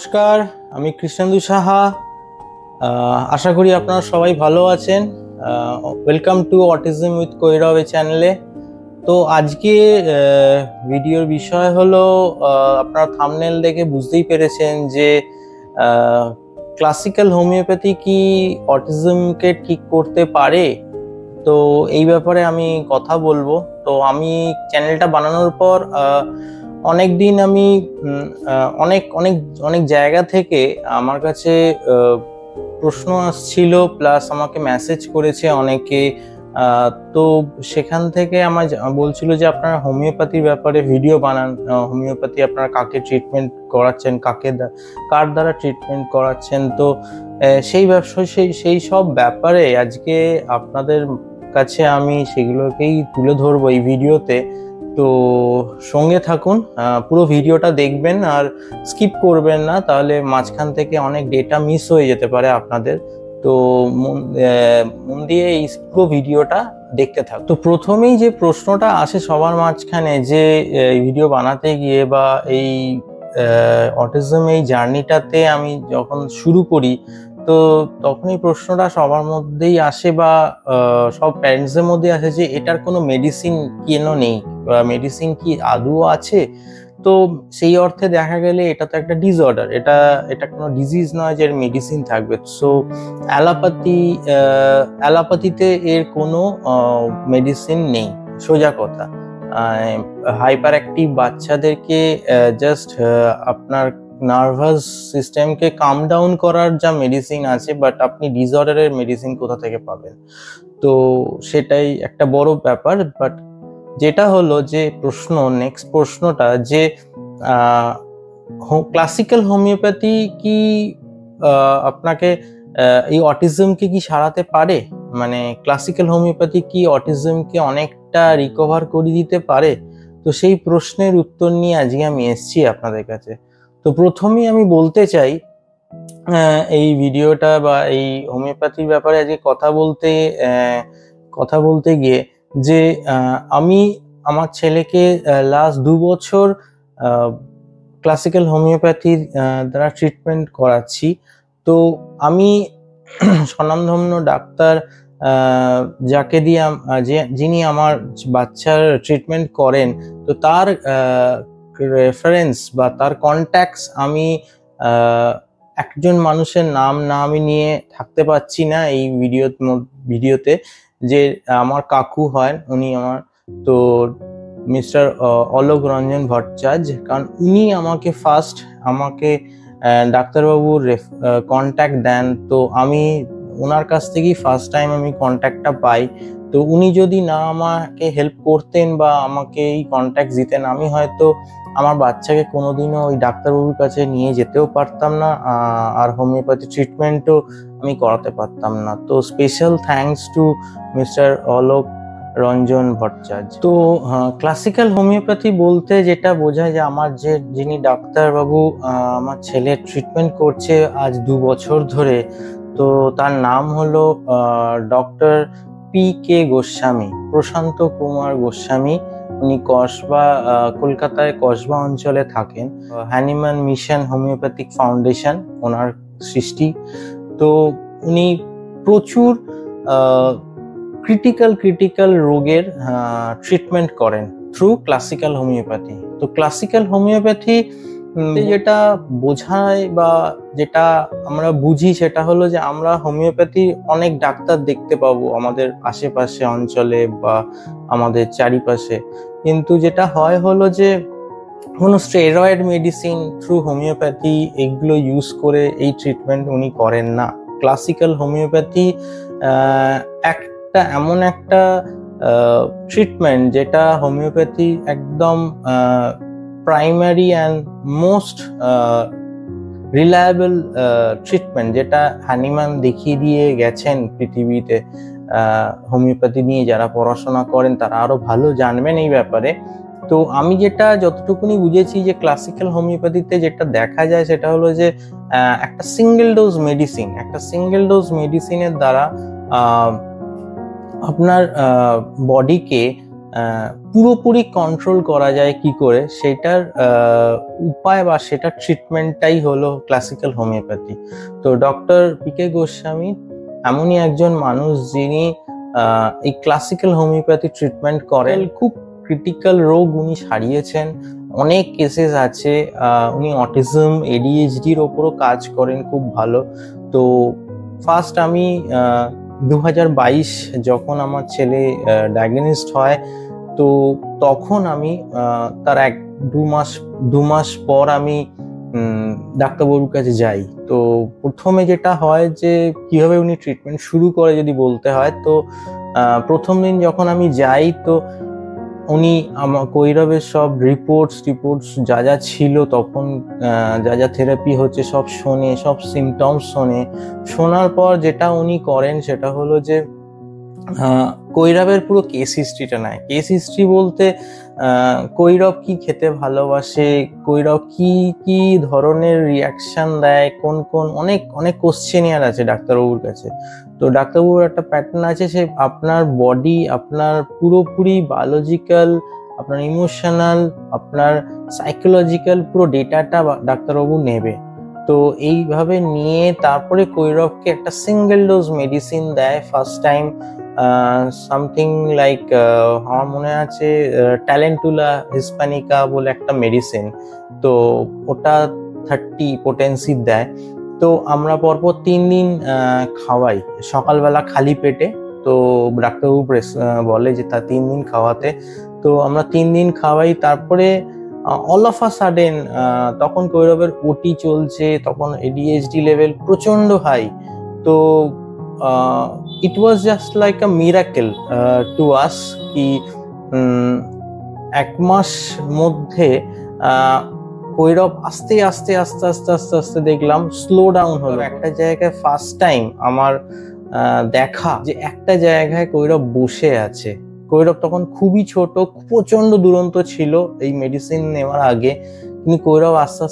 নমস্কার, আমি কৃষ্ণেন্দু সাহা। আশা করি আপনারা সবাই ভালো আছেন। Welcome to autism with Kairav চ্যানেলে। তো আজকে ভিডিওর বিষয় হলো, আপনারা থাম্বনেল দেখে বুঝতেই পেরেছেন যে ক্লাসিক্যাল হোমিওপ্যাথি কি অটিজমকে ঠিক করতে পারে। তো এই ব্যাপারে আমি কথা বলবো। তো আমি চ্যানেলটা বানানোর পর অনেক দিন আমি অনেক অনেক অনেক জায়গা থেকে আমার কাছে প্রশ্ন আসছিল, প্লাস আমাকে মেসেজ করেছে অনেকে। তো সেখান থেকে আমার বলছিল যে আপনারা হোমিওপ্যাথির ব্যাপারে ভিডিও বানান, হোমিওপ্যাথি আপনারা কাকে ট্রিটমেন্ট করাচ্ছেন, কার দ্বারা ট্রিটমেন্ট করাচ্ছেন। তো সেই সব ব্যাপারে আজকে আপনাদের কাছে আমি সেগুলোকেই তুলে ধরবো এই ভিডিওতে। তো সঙ্গে থাকুন, পুরো ভিডিওটা দেখবেন আর স্কিপ করবেন না, তাহলে মাঝখান থেকে অনেক ডেটা মিস হয়ে যেতে পারে আপনাদের। তো মন দিয়ে এই পুরো ভিডিওটা দেখতে থাকুন। তো প্রথমেই যে প্রশ্নটা আসে সবার মাঝখানে, যে ভিডিও বানাতে গিয়ে বা এই অটিজম এই জার্নিটাতে আমি যখন শুরু করি, তো তখনই প্রশ্নটা সবার মধ্যেই আসে বা সব প্যারেন্টসদের মধ্যে আসে যে এটার কোনো মেডিসিন কেন নেই, বা মেডিসিন কি আদৌ আছে। তো সেই অর্থে দেখা গেলে এটা তো একটা ডিসঅর্ডার, এটা কোনো ডিজিজ নয় যে এর মেডিসিন থাকবে। সো অ্যালোপ্যাথিতে এর কোনো মেডিসিন নেই, সোজা কথা। হাইপার অ্যাক্টিভ বাচ্চাদেরকে জাস্ট আপনার নার্ভাস সিস্টেমকে কাম ডাউন করার যা মেডিসিন আছে, বাট আপনি ডিসঅর্ডারের মেডিসিন কোথা থেকে পাবেন? তো সেটাই একটা বড় ব্যাপার। বাট যেটা হলো যে নেক্সট প্রশ্নটা, যে ক্লাসিক্যাল হোমিওপ্যাথি কি আপনাকে এই অটিজমকে কি সারাতে পারে? মানে ক্লাসিক্যাল হোমিওপ্যাথি কি অটিজমকে অনেকটা রিকভার করে দিতে পারে? তো সেই প্রশ্নের উত্তর নিয়ে আজকে আমি এসেছি আপনাদের কাছে। তো প্রথমেই আমি বলতে চাই, এই ভিডিওটা বা এই হোমিওপ্যাথির ব্যাপারে আজকে কথা বলতে গিয়ে, যে আমি আমার ছেলেকে লাস্ট 2 বছর ক্লাসিক্যাল হোমিওপ্যাথির দ্বারা ট্রিটমেন্ট করাচ্ছি। তো আমি স্বনামধন্য ডাক্তার যাকে দিয়ে যিনি আমার বাচ্চার ট্রিটমেন্ট করেন, তো তার রেফারেন্স বা তার কন্ট্যাক্টস আমি একজন মানুষের নাম না আমি নিয়ে থাকতে পারছি না এই ভিডিওতে। যে আমার কাকু হয় উনি আমার, তো মিস্টার অলোক রঞ্জন ভট্টাচার্য, কারণ উনি আমাকে আমাকে ডাক্তারবাবুর কন্ট্যাক্ট দেন। তো আমি ওনার কাছ থেকেই ফার্স্ট টাইম আমি কন্ট্যাক্টটা পাই। তো উনি যদি না আমাকে হেল্প করতেন বা আমাকে এই কন্ট্যাক্ট দিতেন, আমি হয়তো আমার বাচ্চাকে কোনোদিনও ওই ডাক্তারবাবুর কাছে নিয়ে যেতেও পারতাম না, আর হোমিওপ্যাথি ট্রিটমেন্টও আমি করাতে পারতাম না। তো special thanks to mister Alok Ranjan Bhattacharya. তো ক্লাসিক্যাল হোমিওপ্যাথি বলতে যেটা বোঝায়, যে যিনি ডাক্তারবাবু আমার ছেলের ট্রিটমেন্ট করছে আজ 2 বছর ধরে, তো তার নাম হলো ডক্টর PK গোস্বামী, প্রশান্ত কুমার গোস্বামী। উনি কলকাতায় কসবা অঞ্চলে থাকেন। হ্যানিম্যান মিশন হোমিওপ্যাথিক ফাউন্ডেশন ওনার সৃষ্টি। তো উনি প্রচুর ক্রিটিক্যাল রোগের ট্রিটমেন্ট করেন থ্রু ক্লাসিক্যাল হোমিওপ্যাথি। তো ক্লাসিক্যাল হোমিওপ্যাথি যেটা বোঝায় বা যেটা আমরা বুঝি, সেটা হলো যে আমরা হোমিওপ্যাথি অনেক ডাক্তার দেখতে পাবো আমাদের আশেপাশে অঞ্চলে বা আমাদের চারিপাশে, কিন্তু যেটা হয় হলো যে কোনো স্টেরয়েড মেডিসিন থ্রু হোমিওপ্যাথি এগুলো ইউজ করে এই ট্রিটমেন্ট উনি করেন না। ক্লাসিক্যাল হোমিওপ্যাথি এমন একটা ট্রিটমেন্ট যেটা হোমিওপ্যাথি একদম primary and most reliable treatment, যেটা হ্যানিম্যান দেখিয়ে দিয়ে গেছেন পৃথিবীতে। হোমিওপ্যাথি নিয়ে যারা পড়াশোনা করেন তারা আরো ভালো জানবেন এই ব্যাপারে। তো আমি যতটুকুনি বুঝেছি, যে ক্লাসিক্যাল হোমিওপ্যাথিতে যেটা দেখা যায় সেটা হলো যে একটা সিঙ্গেল ডোজ মেডিসিনের দ্বারা আপনার বডিকে পুরোপুরি কন্ট্রোল করা যায় কি করে, সেটার উপায় বা সেটার ট্রিটমেন্টটাই হলো ক্লাসিক্যাল হোমিওপ্যাথি। তো ডক্টর পি.কে. গোস্বামী এমনই একজন মানুষ যিনি এই ক্লাসিক্যাল হোমিওপ্যাথি ট্রিটমেন্ট করেন। খুব ক্রিটিক্যাল রোগ উনি সারিয়েছেন, অনেক কেসেস আছে। উনি অটিজম, এডিএইচডির ওপরও কাজ করেন খুব ভালো। তো ফার্স্ট আমি 2022 যখন আমার ছেলে ডায়াগনোসড হয়, তো তখন আমি তার দু মাস পর আমি ডাক্তারবাবুর কাছে যাই। তো প্রথমে যেটা হয় যে কিভাবে উনি ট্রিটমেন্ট শুরু করে যদি বলতে হয়, তো প্রথম দিন যখন আমি যাই, তো উনি আমার কৈরবের সব রিপোর্টস যা যা ছিল তখন, যা যা থেরাপি হচ্ছে সব শোনে, সব সিমটমস শোনার পর যেটা উনি করেন সেটা হলো যে কৈরবের পুরো কেস হিস্ট্রিটা নেয়। কেস হিস্ট্রি বলতে কৈরব কি খেতে ভালোবাসে, কৈরব কি কি ধরনের রিয়াকশন দেয়, কোন কোন অনেক অনেক কোশ্চেনিয়ার আছে ডাক্তারবাবুর কাছে। তো ডাক্তারবাবুর একটা প্যাটার্ন আছে, সে আপনার বডি, আপনার পুরোপুরি বায়োলজিক্যাল, আপনার ইমোশনাল, আপনার সাইকোলজিক্যাল পুরো ডেটাটা ডাক্তারবাবু নেবে। তো এইভাবে নিয়ে তারপরে কৈরবকে একটা সিঙ্গেল ডোজ মেডিসিন দেয় ফার্স্ট টাইম, সামথিং লাইক আমার মনে আছে ট্যালেন্টুলা হিসপ্যানিকা বলে একটা মেডিসিন। তো ওটা 30 পোটেন্সি দেয়। তো আমরা পরপর 3 দিন খাওয়াই, সকালবেলা খালি পেটে। তো ডাক্তারবাবু বলে যে তা 3 দিন খাওয়াতে। তো আমরা 3 দিন খাওয়াই। তারপরে অল অফ আ সাডেন তখন কৈরবের ওটি চলছে, তখন এডিএইচডি লেভেল প্রচন্ড হাই। তো it was just like a miracle to us কি 1 মাস মধ্যে কৈরব আস্তে আস্তে আস্তে আস্তে আস্তে আস্তে দেখলাম স্লো ডাউন হলো। একটা জায়গায় ফার্স্ট টাইম আমার দেখা যে একটা জায়গায় কৈরব বসে আছে। কৈরব তখন খুবই ছোট, প্রচন্ড দুরন্ত ছিল এই মেডিসিন নেওয়ার আগে, কিন্তু কৈরব আস্তে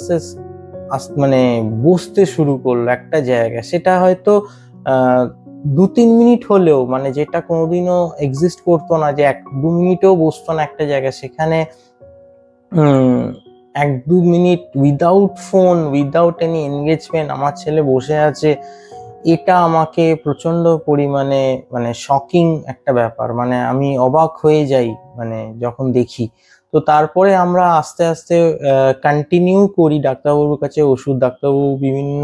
আস্তে মানে বসতে শুরু করলো একটা জায়গায়। সেটা হয়তো 2-3 মিনিট হলেও, মানে যেটা কোনোদিনও এক্সিস্ট করতো না, যে 1-2 মিনিটও বসতো না একটা জায়গায়, সেখানে 1-2 minute without phone, without any engagement আমার ছেলে বসে আছে। এটা আমাকে প্রচন্ড পরিমাণে মানে শকিং একটা ব্যাপার, মানে আমি অবাক হয়ে যাই মানে যখন দেখি। তো তারপরে আমরা আস্তে আস্তে কন্টিনিউ করি ডাক্তারবাবুর কাছে ওষুধ। ডাক্তারবাবু বিভিন্ন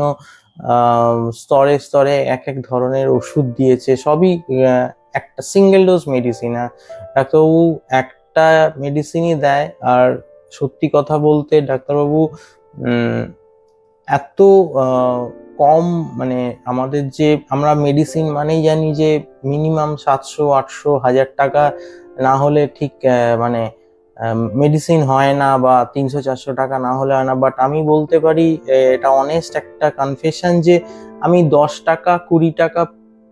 স্তরে স্তরে এক এক ধরনের ওষুধ দিয়েছে, সবই একটা সিঙ্গেল ডোজ মেডিসিন। ডাক্তারবাবু একটা মেডিসিনই দেয়। আর সত্যি কথা বলতে ডাক্তারবাবু এত কম, মানে আমাদের যে আমরা মেডিসিন মানেই জানি যে মিনিমাম 700-800-1000 টাকা না হলে ঠিক মানে মেডিসিন হয় না, বা 300-400 টাকা না হলে হয় না। বাট আমি বলতে পারি, এটা অনেস্ট একটা কনফেশন, যে আমি 10 টাকা 20 টাকা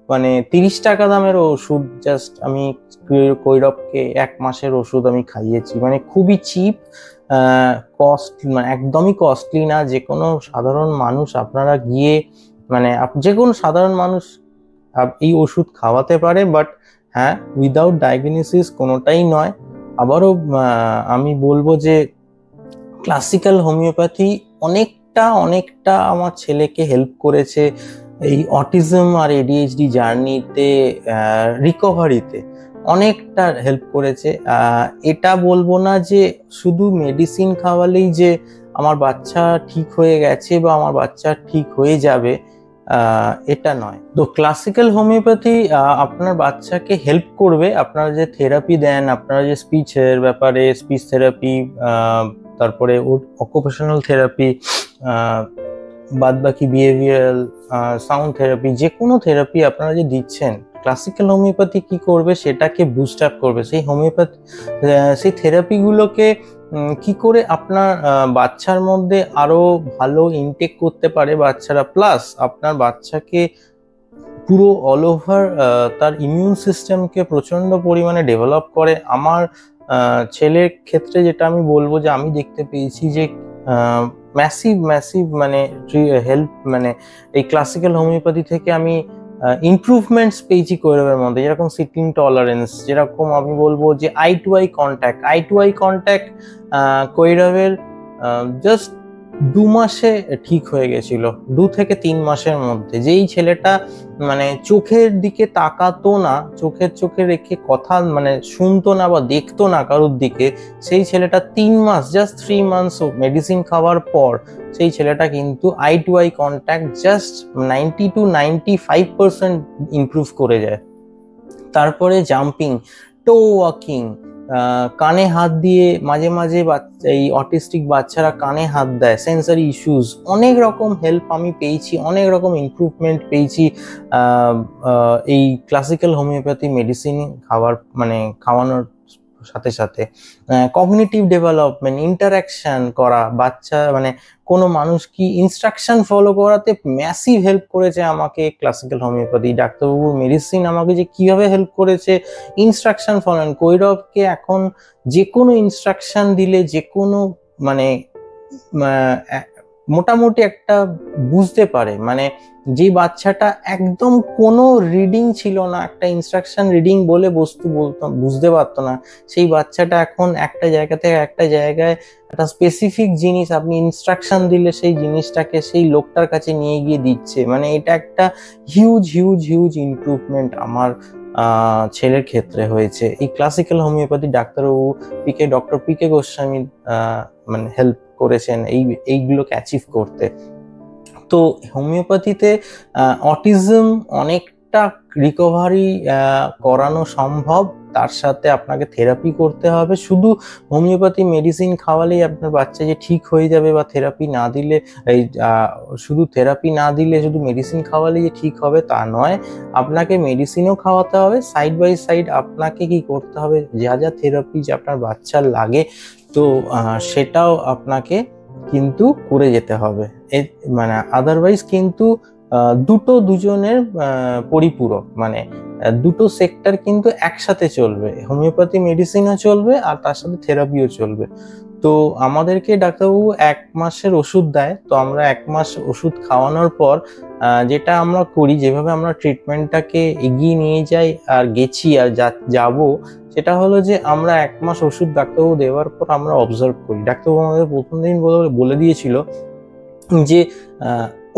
মানে 30 টাকা দামের ওষুধ জাস্ট আমি কৈরবকে 1 মাসের ওষুধ আমি খাইয়েছি। মানে খুবই চিপ, মানে একদমই কস্টলি না। যে কোনো সাধারণ মানুষ আপনারা গিয়ে, মানে যে কোনো সাধারণ মানুষ এই ওষুধ খাওয়াতে পারে। বাট হ্যাঁ, উইদাউট ডায়াগনোসিস কোনোটাই নয়। আবারও আমি বলবো যে ক্লাসিক্যাল হোমিওপ্যাথি অনেকটা আমার ছেলেকে হেল্প করেছে এই অটিজম আর এডিএইচডি জার্নিতে, রিকভারিতে অনেকটা হেল্প করেছে। এটা বলবো না যে শুধু মেডিসিন খাওয়ালেই যে আমার বাচ্চা ঠিক হয়ে গেছে বা আমার বাচ্চা ঠিক হয়ে যাবে, এটা নয়। তো ক্লাসিক্যাল হোমিওপ্যাথি আপনার বাচ্চাকে হেল্প করবে। আপনারা যে থেরাপি দেন, আপনারা যে স্পিচের ব্যাপারে স্পিচ থেরাপি, তারপরে অকুপেশনাল থেরাপি, বাদবাকি বিহেভিয়ারাল, সাউন্ড থেরাপি, যে কোনো থেরাপি আপনারা যে দিচ্ছেন, ক্লাসিক্যাল হোমিওপ্যাথি কি করবে, সেটাকে বুস্ট আপ করবে। সেই হোমিওপ্যাথি সেই থেরাপিগুলোকে কি করে আপনার বাচ্চার মধ্যে আরো ভালো ইনটেক করতে পারে বাচ্চারা, প্লাস আপনার বাচ্চাকে পুরো অল ওভার তার ইমিউন সিস্টেমকে প্রচন্ড পরিমাণে ডেভেলপ করে। আমার ছেলের ক্ষেত্রে যেটা আমি বলবো, যে আমি দেখতে পেয়েছি যে ম্যাসিভ মানে হেল্প, মানে এই ক্লাসিক্যাল হোমিওপ্যাথি থেকে আমি ইমপ্রুভমেন্টস পেয়েছি কৈরবের মধ্যে, যেরকম সিটিং টলারেন্স, যেরকম আমি বলবো যে আই টু আই কন্ট্যাক্ট কৈরবের জাস্ট 2 মাসে ঠিক হয়ে গেছিল, 2 থেকে 3 মাসের মধ্যে। যেই ছেলেটা মানে চোখের দিকে তাকাতো না, চোখে রেখে কথা মানে শুনতো না বা দেখতো না কারোর দিকে, সেই ছেলেটা 3 মাস, জাস্ট 3 মান্থস মেডিসিন খাওয়ার পর সেই ছেলেটা কিন্তু eye to eye contact just 90 to 95% improve করে যায়। তারপরে জাম্পিং, টো ওয়াকিং, কানে হাত দিয়ে মাঝে মাঝে এই অটিস্টিক বাচ্চারা কানে হাত দেয়, সেন্সারি ইস্যুস, অনেক রকম হেল্প আমি পেয়েছি, অনেক রকম ইমপ্রুভমেন্ট পেয়েছি এই ক্লাসিক্যাল হোমিওপ্যাথি মেডিসিন খাওয়ানোর সাথে সাথে। কগনিটিভ ডেভেলপমেন্ট, ইন্টারাকশন করা, বাচ্চা মানে কোনো মানুষ কি ইনস্ট্রাকশন ফলো করাতে ম্যাসিভ হেল্প করেছে আমাকে ক্লাসিক্যাল হোমিওপ্যাথি। ডাক্তারবাবুর মেডিসিন আমাকে যে কিভাবে হেল্প করেছে, ইনস্ট্রাকশন ফলো। কৈরবকে এখন যে কোনো ইনস্ট্রাকশন দিলে, যে কোনো মানে মোটামুটি একটা বুঝতে পারে। মানে যে বাচ্চাটা একদম কোনো রিডিং ছিল না, একটা ইনস্ট্রাকশন রিডিং বলে বুঝতে পারতো না, সেই বাচ্চাটা এখন একটা জায়গা থেকে একটা জায়গায় একটা স্পেসিফিক জিনিস আপনি ইনস্ট্রাকশন দিলে সেই জিনিসটাকে সেই লোকটার কাছে নিয়ে গিয়ে দিচ্ছে। মানে এটা একটা হিউজ ইমপ্রুভমেন্ট আমার ছেলের ক্ষেত্রে হয়েছে এই classical homeopathy. Doctor P K Goswami মানে হেল্প করেছেন এইগুলোকে অ্যাচিভ করতে। তো হোমিওপ্যাথিতে অটিজম অনেকটা রিকভারি করানো সম্ভব, তার সাথে আপনাকে থেরাপি করতে হবে। শুধু হোমিওপ্যাথি মেডিসিন খাওয়ালেই আপনার বাচ্চা যে ঠিক হয়ে যাবে, বা থেরাপি না দিলে শুধু মেডিসিন খাওয়ালেই যে ঠিক হবে তা নয়, আপনাকে মেডিসিনও খাওয়াতে হবে, সাইড বাই সাইড আপনাকে কি করতে হবে, যা থেরাপি যে আপনার বাচ্চার লাগে তো সেটাও আপনাকে কিন্তু করে যেতে হবে। মানে আদারওয়াইজ কিন্তু দুজনের পরিপূরক, মানে দুটো সেক্টর কিন্তু একসাথে চলবে, হোমিওপ্যাথি মেডিসিনও চলবে আর তার সাথে থেরাপিও চলবে। তো আমাদেরকে ডাক্তারবাবু 1 মাসের ওষুধ দেয়, তো আমরা 1 মাস ওষুধ খাওয়ানোর পর যেটা আমরা করি, যেভাবে আমরা ট্রিটমেন্টটাকে এগিয়ে নিয়ে যাই আর গেছি আর যাবো, সেটা হলো যে আমরা 1 মাস ওষুধ ডাক্তারবাবু দেওয়ার পর আমরা অবজার্ভ করি। ডাক্তারবাবু আমাদের প্রথম দিন বলে দিয়েছিল যে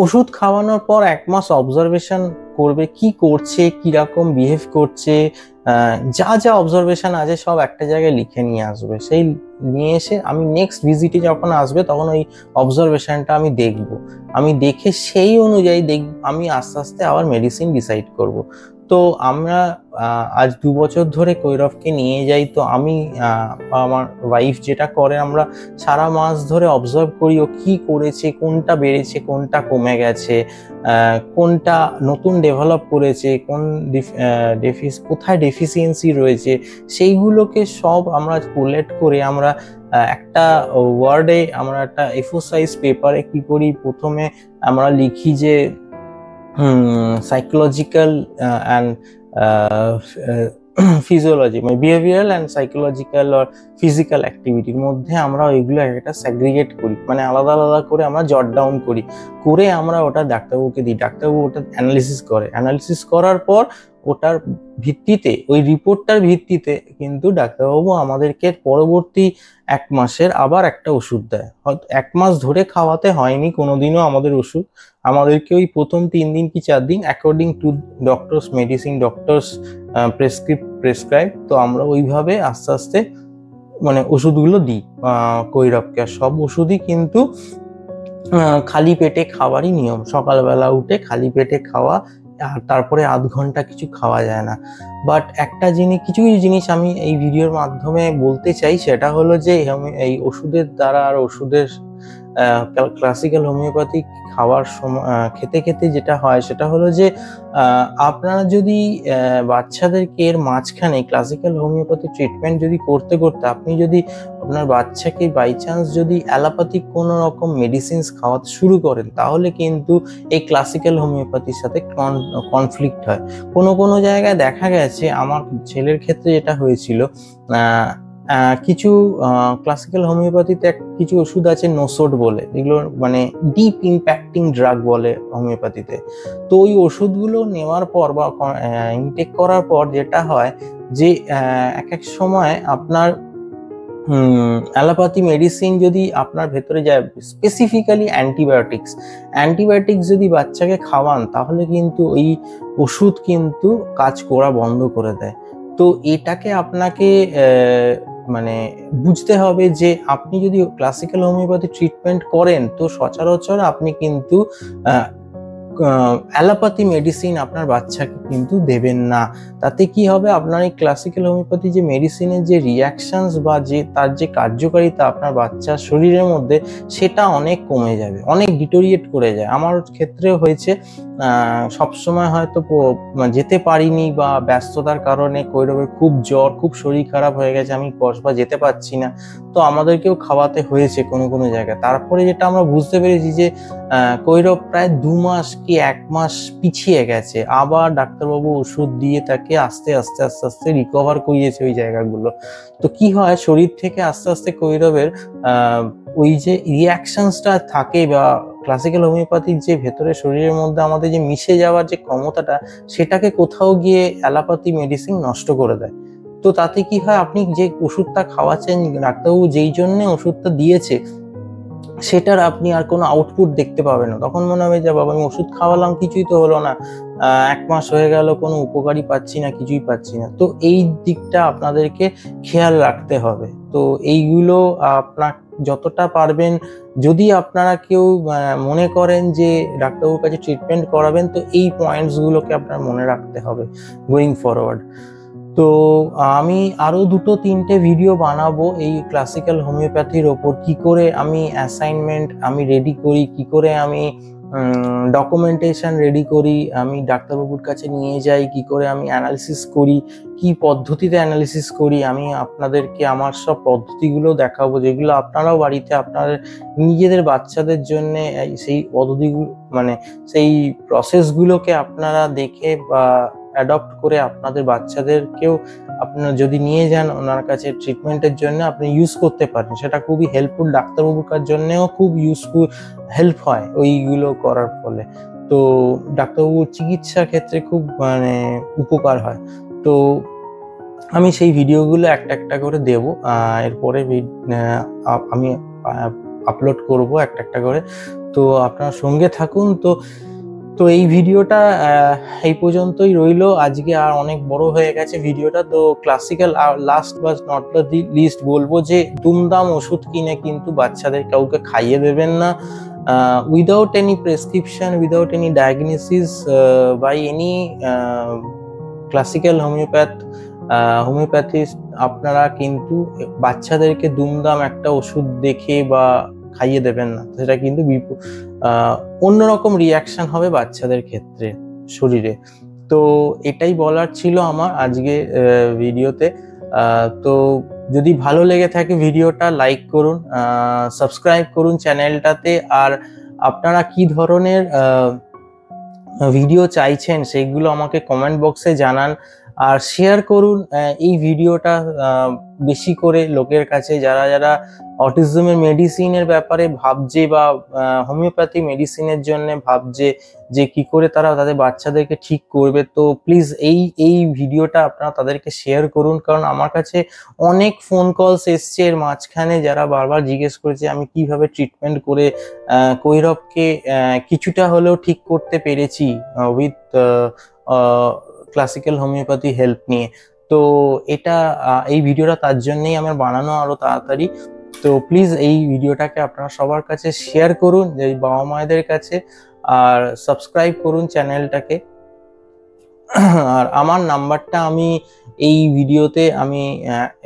ওষুধ খাওয়ানোর পর 1 মাস অবজারভেশন করবে, কি করছে, কিরকম বিহেভ করছে, যা অবজারভেশন আছে সব একটা জায়গায় লিখে নিয়ে আসবে। সেই নিয়ে এসে আমি নেক্সট ভিজিটে যখন আসবে তখন ওই অবজারভেশনটা আমি দেখব, আমি দেখে সেই অনুযায়ী আমি আস্তে আস্তে আবার মেডিসিন ডিসাইড করব। তো আমরা আজ 2 বছর ধরে কৈরবকে নিয়ে যাই। তো আমি আমার ওয়াইফ যেটা করে, আমরা সারা মাস ধরে অবজার্ভ করি ও কি করেছে, কোনটা বেড়েছে, কোনটা কমে গেছে, কোনটা নতুন ডেভেলপ করেছে, কোথায় ডেফিসিয়েন্সি রয়েছে, সেইগুলোকে সব আমরা কোলেক্ট করে আমরা একটা ওয়ার্ডে, আমরা একটা A4 সাইজ পেপারে কি করি, প্রথমে আমরা লিখি যে সাইকোলজিক্যাল অ্যান্ড ফিজিওলজি, মানে বিহেভিয়ারাল অ্যান্ড সাইকোলজিক্যাল আর ফিজিক্যাল অ্যাক্টিভিটির মধ্যে আমরা ওইগুলো একটা সেগ্রিগেট করি, মানে আলাদা করে আমরা জট ডাউন করে আমরা ওটা ডাক্তারবাবুকে দিই। ডাক্তারবাবু ওটা অ্যানালিসিস করার পর ওটার ভিত্তিতে, ওই রিপোর্টটার ভিত্তিতে কিন্তু ডাক্তারবাবু আমাদেরকে পরবর্তী 1 মাসের আবার একটা ওষুধ দেয়। হয়তো 1 মাস ধরে খাওয়াতে হয়নি কোনোদিনও আমাদের ওষুধ, আমাদেরকে ওই প্রথম 3 দিন কি 4 দিন according to doctors medicine, doctors prescribe, তো আমরা ওইভাবে আস্তে আস্তে মানে ওষুধগুলো দিই কৈরবকে। আর সব ওষুধই কিন্তু খালি পেটে খাওয়ারই নিয়ম, সকালবেলা উঠে খালি পেটে খাওয়া, আর তারপরে আধ ঘন্টা কিছু খাওয়া যায় না। বাট একটা কিছু জিনিস আমি এই ভিডিওর মাধ্যমে বলতে চাই, সেটা হলো যে এই ওষুধের দ্বারা আর ওষুধের ক্লাসিক্যাল হোমিওপ্যাথিক খাওয়ার সময় খেতে যেটা হয়, সেটা হলো যে আপনারা যদি বাচ্চাদেরকে এর মাঝখানে ক্লাসিক্যাল হোমিওপ্যাথি ট্রিটমেন্ট যদি করতে আপনি যদি আপনার বাচ্চাকে বাই চান্স যদি অ্যালোপ্যাথিক কোনো রকম মেডিসিনস খাওয়াতে শুরু করেন, তাহলে কিন্তু এই ক্লাসিক্যাল হোমিওপ্যাথির সাথে কনফ্লিক্ট হয়। কোনো জায়গায় দেখা গেছে, আমার ছেলের ক্ষেত্রে যেটা হয়েছিল, কিছু ক্লাসিক্যাল হোমিওপ্যাথিতে কিছু ওষুধ আছে নোসোড বলে, যেগুলো মানে ডিপ ইম্প্যাক্টিং ড্রাগ বলে হোমিওপ্যাথিতে। তো ওই ওষুধগুলো নেওয়ার পর বা ইনটেক করার পর যেটা হয় যে এক এক সময় আপনার অ্যালোপ্যাথি মেডিসিন যদি আপনার ভেতরে যায়, স্পেসিফিক্যালি অ্যান্টিবায়োটিক্স যদি বাচ্চাকে খাওয়ান, তাহলে কিন্তু ওই ওষুধ কিন্তু কাজ করা বন্ধ করে দেয়। তো এটাকে আপনাকে মানে বুঝতে হবে যে আপনি যদি ক্লাসিক্যাল হোমিওপ্যাথি ট্রিটমেন্ট করেন, তো সচরাচর আপনি কিন্তু অ্যালোপ্যাথি মেডিসিন আপনার বাচ্চাকে কিন্তু দেবেন না। তাতে কি হবে, আপনার এই ক্লাসিক্যাল হোমিওপ্যাথি যে মেডিসিনের যে রিয়াকশনস বা যে তার যে কার্যকারিতা আপনার বাচ্চার শরীরের মধ্যে, সেটা অনেক কমে যাবে, অনেক ডিটোরিয়েট করে যায়। আমার ক্ষেত্রেও হয়েছে, সবসময় হয়তো যেতে পারিনি বা ব্যস্ততার কারণে কৈরবের খুব জ্বর, খুব শরীর খারাপ হয়ে গেছে, আমি কসবা যেতে পারছি না, তো আমাদেরকেও খাওয়াতে হয়েছে কোনো জায়গায়। তারপরে যেটা আমরা বুঝতে পেরেছি যে কৈরব প্রায় 2 মাস কি 1 মাস পিছিয়ে গেছে, আবার ডাক্তারবাবু ওষুধ দিয়ে তাকে আস্তে আস্তে রিকভার করিয়েছে ওই জায়গাগুলো। তো কি হয়, শরীর থেকে আস্তে আস্তে কৈরবের ওই যে রিয়াকশনসটা থাকে বা ক্লাসিক্যাল হোমিওপ্যাথির যে ভেতরে শরীরের মধ্যে আমাদের যে মিশে যাওয়ার যে ক্ষমতাটা, সেটাকে কোথাও গিয়ে অ্যালোপ্যাথি মেডিসিন নষ্ট করে দেয়। তো তাতে কি হয়, আপনি যে ওষুধটা খাওয়াচ্ছেন, ডাক্তারবাবু যেই জন্য ওষুধটা দিয়েছে, সেটার আপনি আর কোনো আউটপুট দেখতে পাবেন না। তখন মনে হবে যে বাবা, আমি ওষুধ খাওয়ালাম, কিছুই তো হলো না, 1 মাস হয়ে গেল, কোনো উপকারই পাচ্ছি না, কিছুই পাচ্ছি না। তো এই দিকটা আপনাদেরকে খেয়াল রাখতে হবে। তো এইগুলো আপনার যতটা পারবেন, যদি আপনারা কেউ মনে করেন যে ডাক্তারবাবুর কাছে ট্রিটমেন্ট করাবেন, তো এই পয়েন্টসগুলোকে আপনার মনে রাখতে হবে গোয়িং ফরওয়ার্ড। তো আমি আরো 2-3টে ভিডিও বানাবো এই ক্লাসিক্যাল হোমিওপ্যাথির ওপর, কি করে আমি অ্যাসাইনমেন্ট আমি রেডি করি, কি করে আমি ডকুমেন্টেশন রেডি করি, আমি ডাক্তারবাবুর কাছে নিয়ে যাই, কি করে আমি অ্যানালিসিস করি, কি পদ্ধতিতে অ্যানালিসিস করি, আমি আপনাদেরকে আমার সব পদ্ধতিগুলো দেখাবো, যেগুলো আপনারাও বাড়িতে আপনার নিজেদের বাচ্চাদের জন্য সেই পদ্ধতিগুলো মানে সেই প্রসেসগুলোকে আপনারা দেখে বা অ্যাডপ্ট করে আপনাদের বাচ্চাদেরকেও আপনারা যদি নিয়ে যান ওনার কাছে ট্রিটমেন্টের জন্য, আপনি ইউজ করতে পারেন। সেটা খুবই হেল্পফুল, ডাক্তারবাবুর জন্যও খুব ইউজফুল হেল্প হয় ওইগুলো করার ফলে। তো ডাক্তারবাবুর চিকিৎসার ক্ষেত্রে খুব মানে উপকার হয়। তো আমি সেই ভিডিওগুলো একটা করে দেব, এরপরে আমি আপলোড করব একটা করে। তো আপনার সঙ্গে থাকুন। তো এই ভিডিওটা এই পর্যন্তই রইলো। আজকে আর অনেক বড় হয়ে গেছে ভিডিওটা। তো classical last but not the least বলবো যে দুমদাম ওষুধ কিনে কিন্তু বাচ্চাদের কাউকে খাইয়ে দেবেন না, without any prescription, without any diagnosis by any classical homeopathist. আপনারা কিন্তু বাচ্চাদেরকে দুমদাম একটা ওষুধ দেখে বা খাইয়ে দেবেন না, সেটা কিন্তু অন্যরকম রিয়াকশন হবে বাচ্চাদের ক্ষেত্রে শরীরে। তো এটাই বলার ছিল আমার আজকে ভিডিওতে। তো যদি ভালো লেগে থাকে ভিডিওটা লাইক করুন, সাবস্ক্রাইব করুন চ্যানেলটাতে, আর আপনারা কি ধরনের ভিডিও চাইছেন সেগুলো আমাকে কমেন্ট বক্সে জানান, আর শেয়ার করুন এই ভিডিওটা বেশি করে লোকের কাছে, যারা অটিজমের মেডিসিনের ব্যাপারে ভাবছে বা হোমিওপ্যাথি মেডিসিনের জন্য ভাবছে যে কি করে তারা তাদের বাচ্চাদেরকে ঠিক করবে। তো প্লিজ এই ভিডিওটা আপনারা তাদেরকে শেয়ার করুন, কারণ আমার কাছে অনেক ফোন কলস এসছে এর মাঝখানে, যারা বারবার জিজ্ঞেস করেছে আমি কিভাবে ট্রিটমেন্ট করে কৈরবকে কিছুটা হলেও ঠিক করতে পেরেছি উইথ ক্লাসিক্যাল হোমিওপ্যাথি হেল্প নিয়ে। তো এই ভিডিওটা তার জন্যই আমার বানানো আরো তাড়াতাড়ি। তো প্লিজ এই ভিডিওটাকে আপনারা সবার কাছে শেয়ার করুন, এই বাবা মায়েদের কাছে, আর সাবস্ক্রাইব করুন চ্যানেলটাকে। আর আমার নাম্বারটা আমি এই ভিডিওতে আমি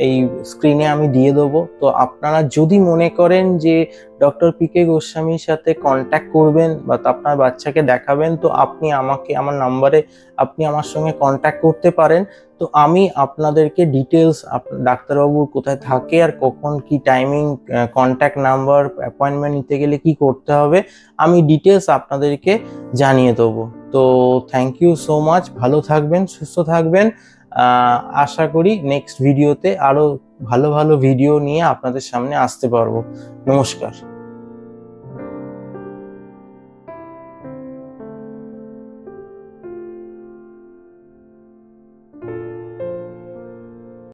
এই স্ক্রিনে আমি দিয়ে দেবো। তো আপনারা যদি মনে করেন যে ডক্টর পিকে গোস্বামীর সাথে কন্ট্যাক্ট করবেন বা আপনার বাচ্চাকে দেখাবেন, তো আপনি আমার নাম্বারে আপনি আমার সঙ্গে কন্ট্যাক্ট করতে পারেন। তো আমি আপনাদেরকে ডিটেলস ডাক্তারবাবুর কোথায় থাকে আর কখন কি টাইমিং, কন্ট্যাক্ট নাম্বার, অ্যাপয়েন্টমেন্ট নিতে গেলে কি করতে হবে, আমি ডিটেলস আপনাদেরকে জানিয়ে দেবো। তো থ্যাংক ইউ সো মাচ, ভালো থাকবেন, সুস্থ থাকবেন। আশা করি নেক্সট ভিডিওতে আরো ভালো ভালো ভিডিও নিয়ে আপনাদের সামনে আসতে পারবো। নমস্কার।